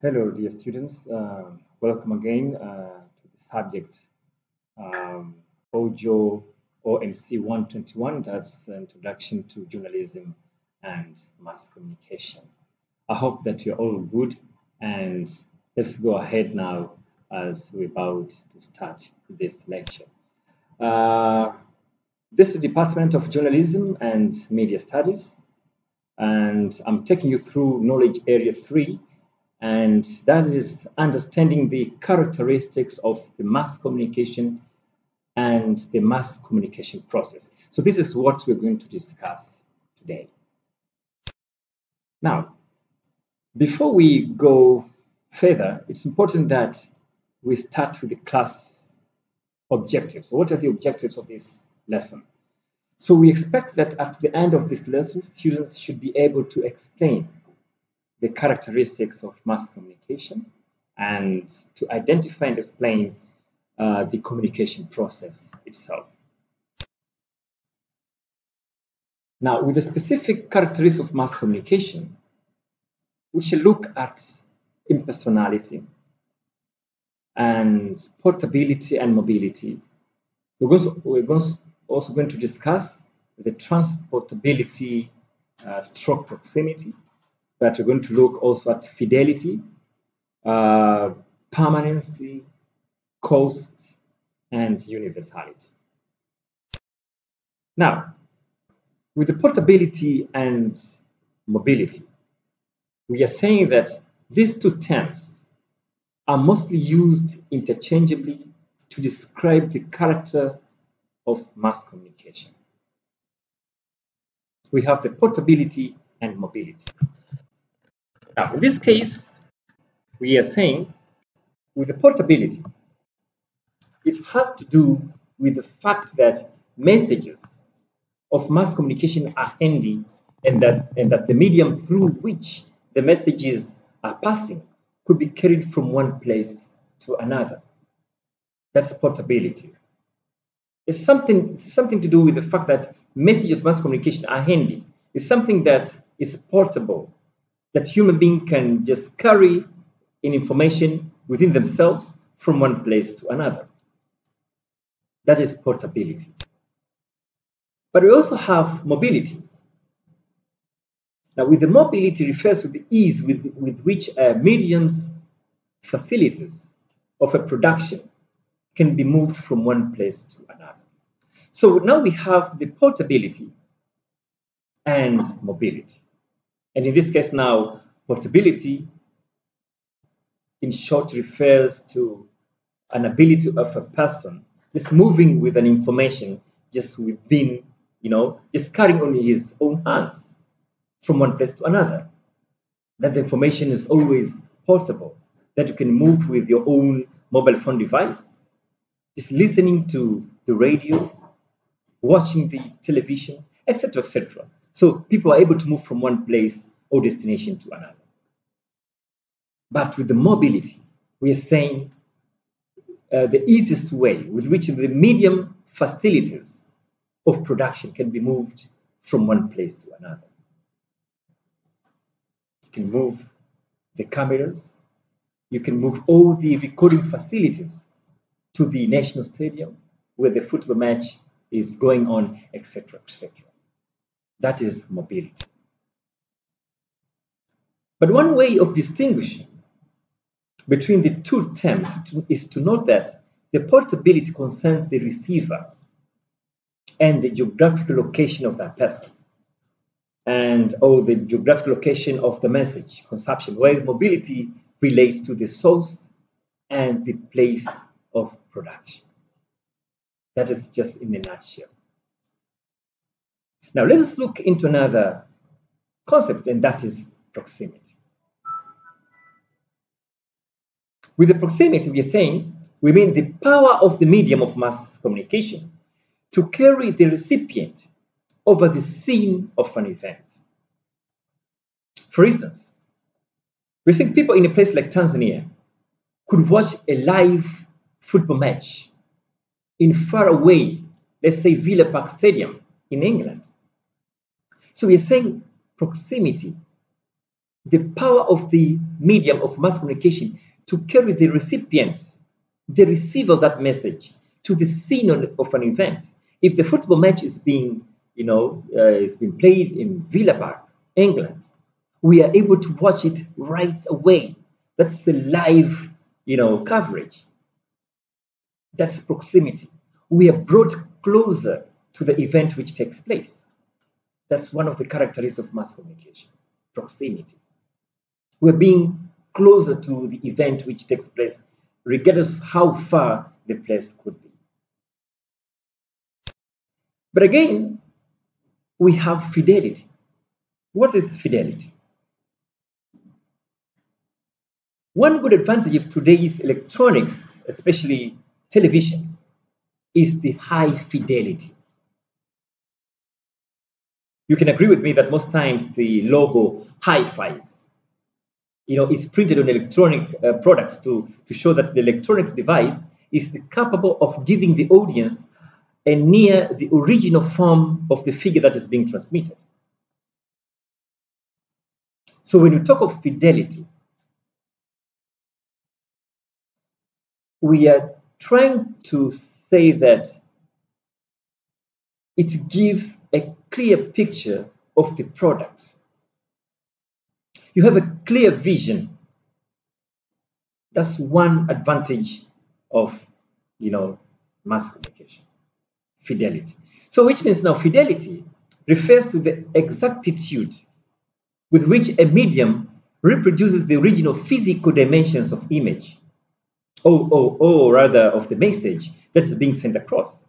Hello, dear students. Welcome again to the subject OJO OMC 121, that's Introduction to Journalism and Mass Communication. I hope that you're all good, and let's go ahead now as we're about to start this lecture. Uh, this is the Department of Journalism and Media Studies, and I'm taking you through Knowledge Area 3, and that is understanding the characteristics of the mass communication and the mass communication process. So this is what we're going to discuss today. Now, before we go further, it's important that we start with the class objectives. So what are the objectives of this lesson? So we expect that at the end of this lesson, students should be able to explain the characteristics of mass communication and to identify and explain the communication process itself. Now, with the specific characteristics of mass communication, we shall look at impersonality and portability and mobility. We're also going to discuss the transportability stroke proximity, but we're going to look also at fidelity, permanency, cost, and universality. Now, with the portability and mobility, we are saying that these two terms are mostly used interchangeably to describe the character of mass communication. We have the portability and mobility. Now, in this case, we are saying with the portability, it has to do with the fact that messages of mass communication are handy and that the medium through which the messages are passing could be carried from one place to another. That's portability. It's something to do with the fact that messages of mass communication are handy. It's something that is portable, that human being can just carry in information within themselves from one place to another. That is portability. But we also have mobility. Now, with the mobility refers to the ease with which a medium's facilities of a production can be moved from one place to another. So now we have the portability and mobility. And in this case now, portability in short refers to an ability of a person just moving with an information just within, just carrying on his own hands from one place to another. That the information is always portable, that you can move with your own mobile phone device, just listening to the radio, watching the television, etc., etc. So people are able to move from one place or destination to another. But with the mobility, we are saying the easiest way with which the medium facilities of production can be moved from one place to another. You can move the cameras, you can move all the recording facilities to the national stadium where the football match is going on, etc., etc. That is mobility. But one way of distinguishing between the two terms is to note that the portability concerns the receiver and the geographical location of that person, or the geographical location of the message consumption, while mobility relates to the source and the place of production. That is just in a nutshell. Now let us look into another concept, and that is proximity. With the proximity, we are saying we mean the power of the medium of mass communication to carry the recipient over the scene of an event. For instance, we think people in a place like Tanzania could watch a live football match in far away, let's say Villa Park Stadium in England. So we are saying proximity the power of the medium of mass communication to carry the recipient, the receiver of that message, to the scene of an event. If the football match is being, is being played in Villa Park, England, we are able to watch it right away. That's the live, coverage. That's proximity. We are brought closer to the event which takes place. That's one of the characteristics of mass communication, proximity. We're being closer to the event which takes place, regardless of how far the place could be. But again, we have fidelity. What is fidelity? One good advantage of today's electronics, especially television, is the high fidelity. You can agree with me that most times the logo hi-fis, is printed on electronic products to show that the electronics device is capable of giving the audience a near the original form of the figure that is being transmitted. So when you talk of fidelity, we are trying to say that it gives a clear picture of the product. You have a clear vision. That's one advantage of, mass communication, fidelity. So which means now fidelity refers to the exactitude with which a medium reproduces the original physical dimensions of image, or rather of the message that is being sent across.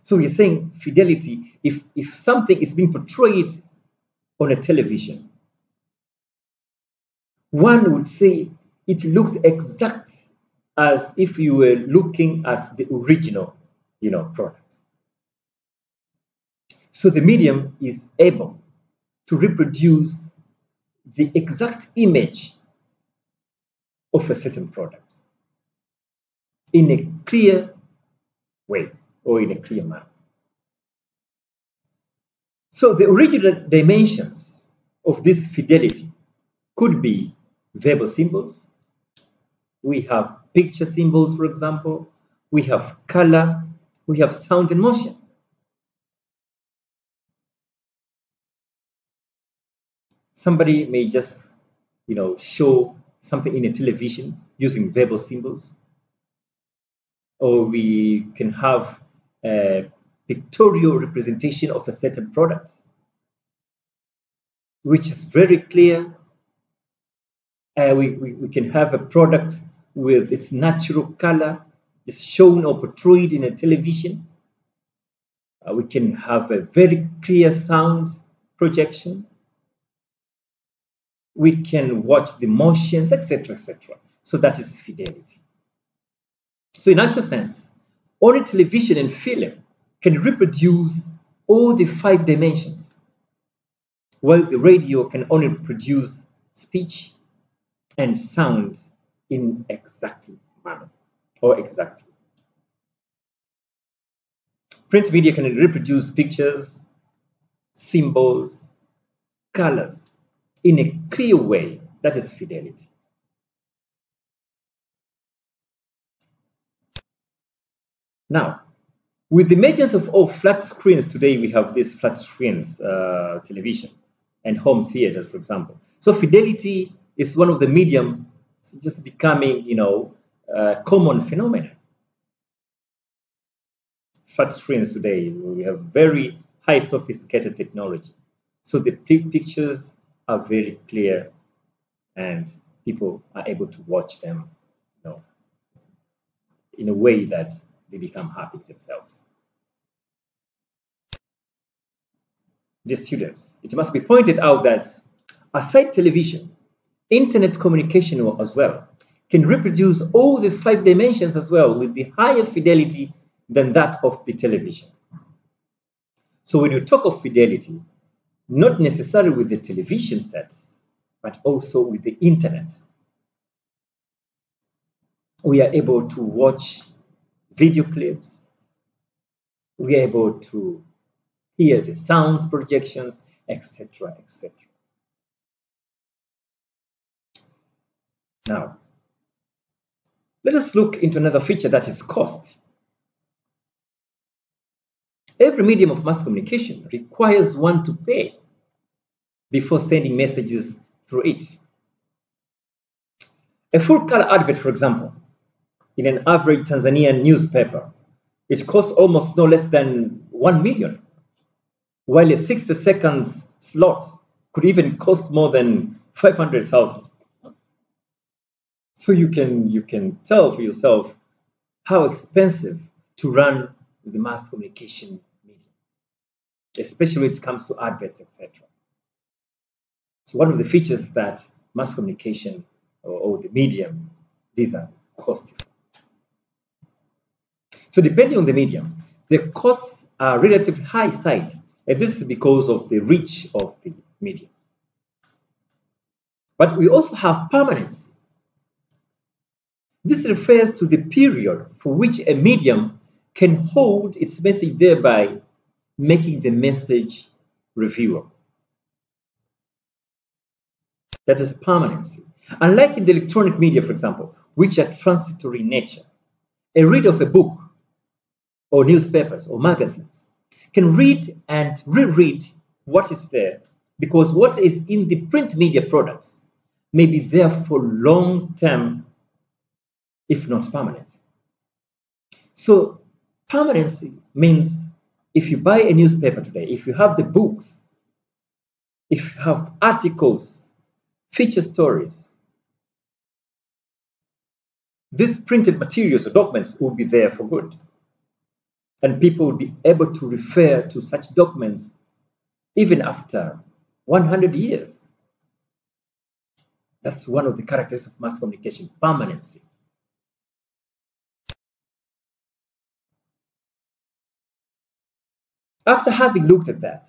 So we're saying fidelity, if something is being portrayed on a television, one would say it looks exact as if you were looking at the original, product. So the medium is able to reproduce the exact image of a certain product in a clear way or in a clear manner. So the original dimensions of this fidelity could be verbal symbols. We have picture symbols, for example. We have color. We have sound and motion. Somebody may just, show something in a television using verbal symbols. Or we can have a pictorial representation of a certain product, which is very clear. We can have a product with its natural color is shown or portrayed in a television. We can have a very clear sound projection. We can watch the motions, etc., etc. So that is fidelity. So in actual sense, only television and film can reproduce all the 5 dimensions, while the radio can only produce speech and sound in exact manner or exactly. Print media can reproduce pictures, symbols, colors in a clear way. That is fidelity. Now, with the emergence of all flat screens today, we have these flat screens, television and home theaters, for example. So fidelity is one of the medium just becoming, common phenomenon. Flat screens today, we have very high sophisticated technology. So the pictures are very clear and people are able to watch them, in a way that they become happy themselves. Dear students, it must be pointed out that aside television, internet communication as well can reproduce all the 5 dimensions as well with the higher fidelity than that of the television. So when you talk of fidelity, not necessarily with the television sets, but also with the internet, we are able to watch video clips. We are able to hear the sounds projections etc., etc. Now, let us look into another feature, that is cost. Every medium of mass communication requires one to pay before sending messages through it. A full color advert, for example, in an average Tanzanian newspaper, it costs almost no less than 1 million, while a 60 seconds slot could even cost more than 500,000. So you can tell for yourself how expensive to run the mass communication medium, especially when it comes to adverts, etc. So one of the features that mass communication or the medium, these are costly. So depending on the medium, the costs are relatively high side, and this is because of the reach of the medium. But we also have permanency. This refers to the period for which a medium can hold its message, thereby making the message reviewable. That is permanency. Unlike in the electronic media, for example, which are transitory in nature, a reader of a book or newspapers or magazines can read and reread what is there, because what is in the print media products may be there for long term, if not permanent. So permanency means if you buy a newspaper today, if you have the books, if you have articles, feature stories, these printed materials or documents will be there for good. And people will be able to refer to such documents even after 100 years. That's one of the characteristics of mass communication, permanency. After having looked at that,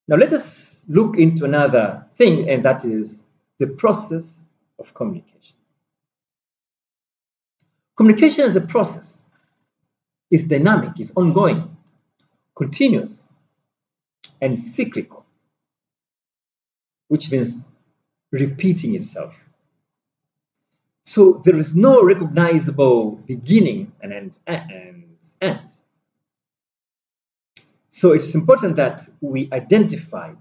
now let us look into another thing, and that is the process of communication. Communication as a process is dynamic, is ongoing, continuous, and cyclical, which means repeating itself. So there is no recognizable beginning and end. So it's important that we identify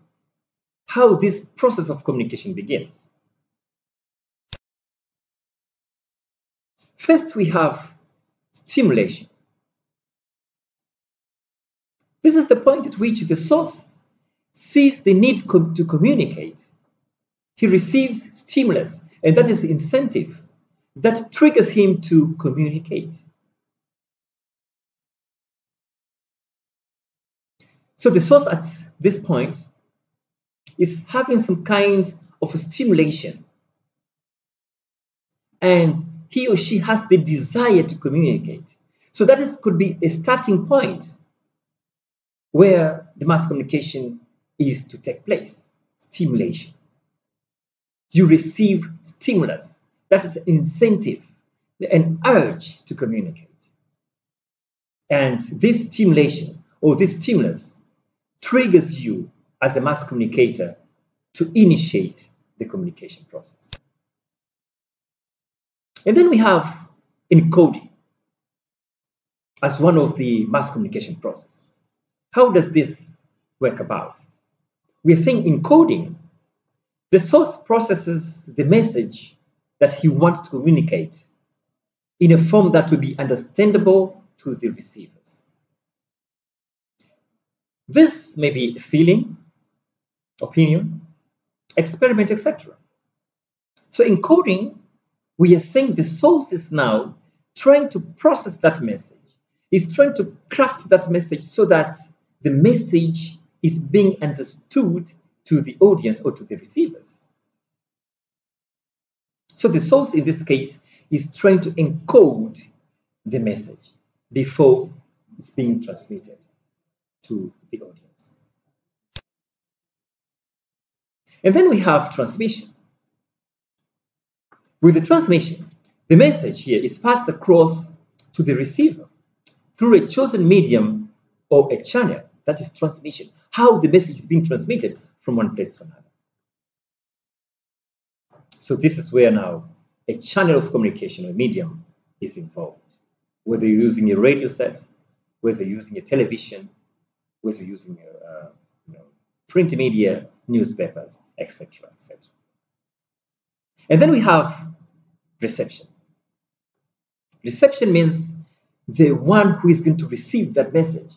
how this process of communication begins. First, we have stimulation. This is the point at which the source sees the need to communicate. He receives stimulus, and that is incentive that triggers him to communicate. So the source at this point is having some kind of a stimulation, and he or she has the desire to communicate. So that could be a starting point where the mass communication is to take place, stimulation. You receive stimulus, that is an incentive, an urge to communicate. And this stimulation or this stimulus triggers you as a mass communicator to initiate the communication process. And then we have encoding as one of the mass communication process. How does this work about? We are saying encoding, the source processes the message that he wants to communicate in a form that will be understandable to the receivers. This may be a feeling, opinion, experiment, etc. So encoding, we are saying the source is now trying to process that message. He's trying to craft that message so that the message is being understood to the audience or to the receivers. So the source in this case is trying to encode the message before it's being transmitted to the audience. And then we have transmission. With the transmission, the message here is passed across to the receiver through a chosen medium or a channel That is transmission, how the message is being transmitted from one place to another. So this is where now a channel of communication or medium is involved. Whether you're using a radio set, whether you're using a television, whether you're using a print media, newspapers, etc., etc. And then we have reception. Reception means the one who is going to receive that message.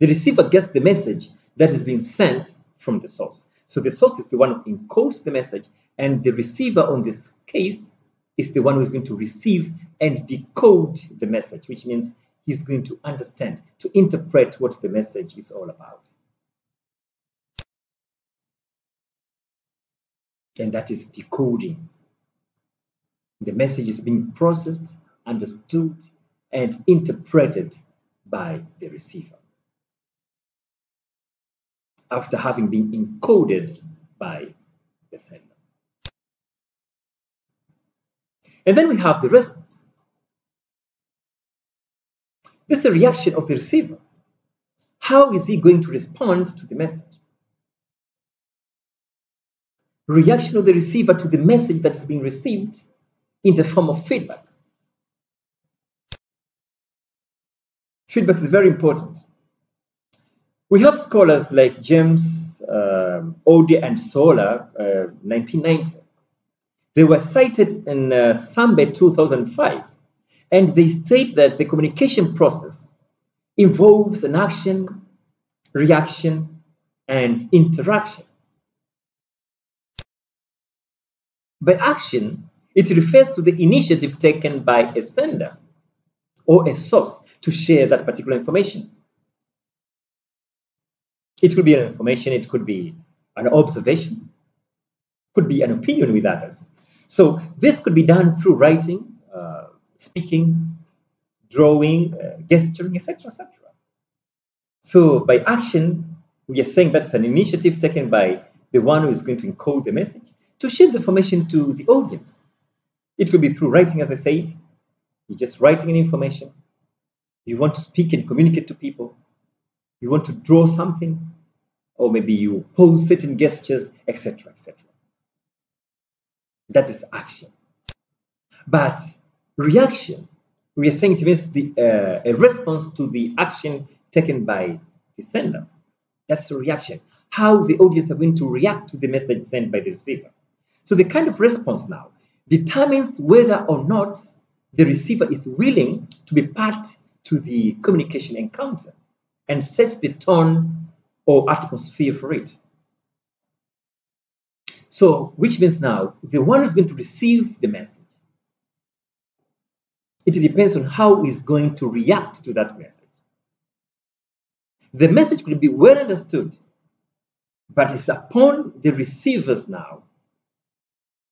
The receiver gets the message that is being sent from the source. So the source is the one who encodes the message, and the receiver on this case is the one who is going to receive and decode the message, which means he's going to understand, to interpret what the message is all about. And that is decoding. The message is being processed, understood, and interpreted by the receiver after having been encoded by the sender. And then we have the response. This is the reaction of the receiver. How is he going to respond to the message? Reaction of the receiver to the message that is being received in the form of feedback. Feedback is very important. We have scholars like James, Ode, and Solar, 1990. They were cited in Sambe 2005, and they state that the communication process involves an action, reaction, and interaction. By action, it refers to the initiative taken by a sender or a source to share that particular information. It could be an information, it could be an observation, could be an opinion with others. So this could be done through writing, speaking, drawing, gesturing, etc., etc. So by action, we are saying that's an initiative taken by the one who is going to encode the message to share the information to the audience. It could be through writing, as I said. You're just writing an information. You want to speak and communicate to people. You want to draw something, or maybe you pose certain gestures, etc., etc. That is action. But reaction, we are saying it means a response to the action taken by the sender. That's the reaction. How the audience are going to react to the message sent by the receiver. So the kind of response now determines whether or not the receiver is willing to be part to the communication encounter and sets the tone or atmosphere for it. So, which means now the one who's going to receive the message, it depends on how he's going to react to that message. The message could be well understood, but it's upon the receiver's now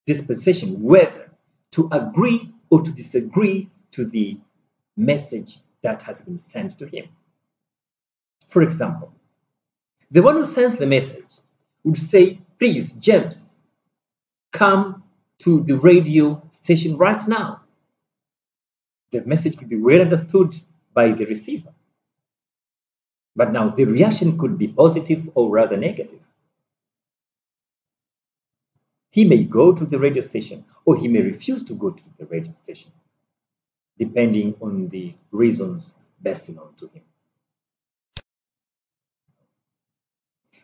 disposition whether to agree or to disagree to the message that has been sent to him. For example, the one who sends the message would say, please, James, come to the radio station right now. The message could be well understood by the receiver. But now the reaction could be positive or rather negative. He may go to the radio station or he may refuse to go to the radio station, depending on the reasons best known to him.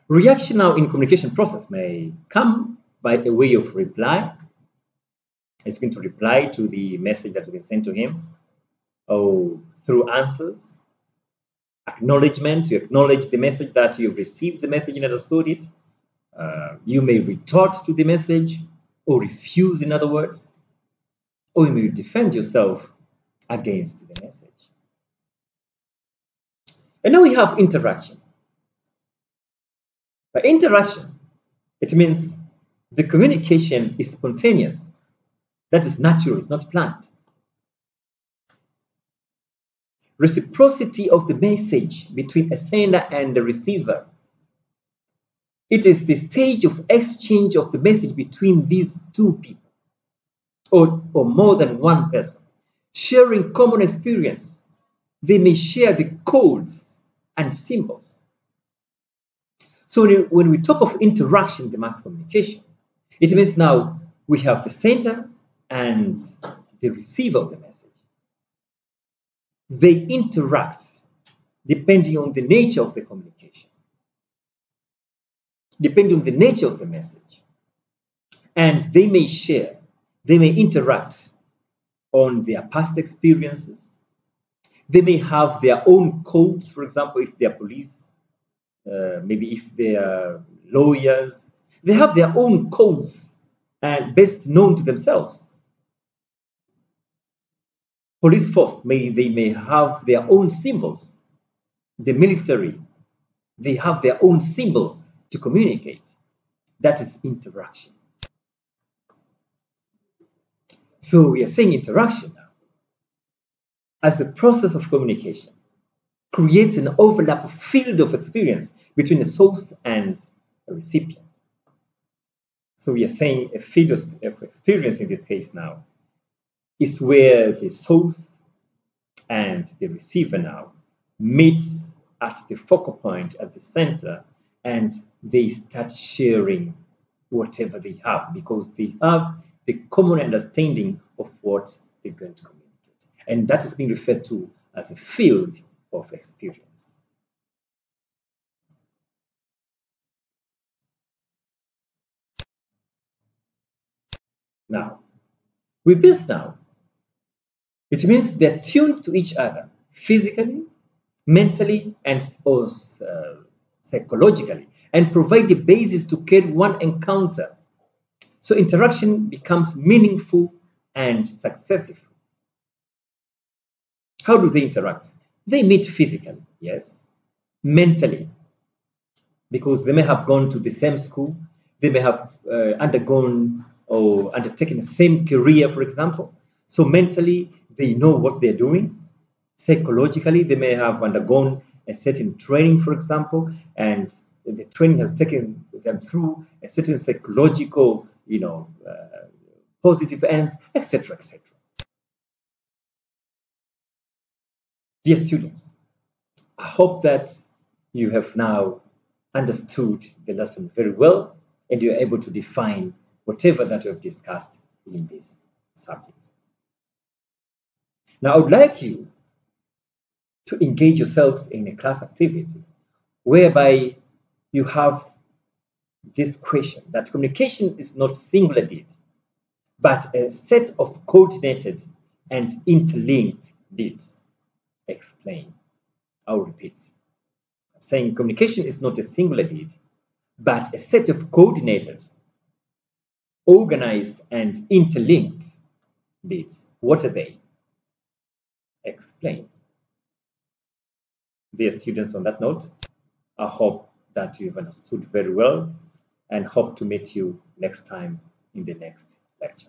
Reaction now in communication process may come by a way of reply. It's going to reply to the message that has been sent to him, or through answers, acknowledgement. You acknowledge the message that you've received the message and understood it. You may retort to the message or refuse, in other words, or you may defend yourself against the message. And now we have interaction. By interaction, it means the communication is spontaneous. That is natural, it's not planned. Reciprocity of the message between a sender and the receiver. It is the stage of exchange of the message between these two people, or more than one person, sharing common experience. They may share the codes and symbols. So when we talk of interaction in the mass communication, it means now we have the sender and the receiver of the message. They interact depending on the nature of the communication, depending on the nature of the message. And they may share, they may interact on their past experiences. They may have their own codes, for example, if they are police, maybe if they are lawyers. They have their own codes and best known to themselves. Police force, they may have their own symbols. The military, they have their own symbols to communicate. That is interaction. So we are saying interaction now, as a process of communication, creates an overlap field of experience between a source and a recipient. So we are saying a field of experience in this case now is where the source and the receiver now meets at the focal point, at the center, and they start sharing whatever they have because they have the common understanding of what they're going to communicate. And that is being referred to as a field of experience. Now, with this now, it means they're tuned to each other physically, mentally, and psychologically, and provide the basis to carry one encounter. So interaction becomes meaningful and successful. How do they interact? They meet physically, yes, mentally, because they may have gone to the same school, they may have undergone or undertaken the same career, for example. So mentally, they know what they're doing. Psychologically, they may have undergone a certain training, for example, and the training has taken them through a certain psychological, positive ends, etc., etc. Dear students, I hope that you have now understood the lesson very well and you're able to define whatever that we have discussed in this subject. Now, I would like you to engage yourselves in a class activity whereby you have this question that communication is not singular deed, but a set of coordinated and interlinked deeds. Explain. I'll repeat. I'm saying communication is not a singular deed, but a set of coordinated, organized, and interlinked deeds. What are they? Explain. Dear students, on that note, I hope that you've understood very well and hope to meet you next time in the next lecture.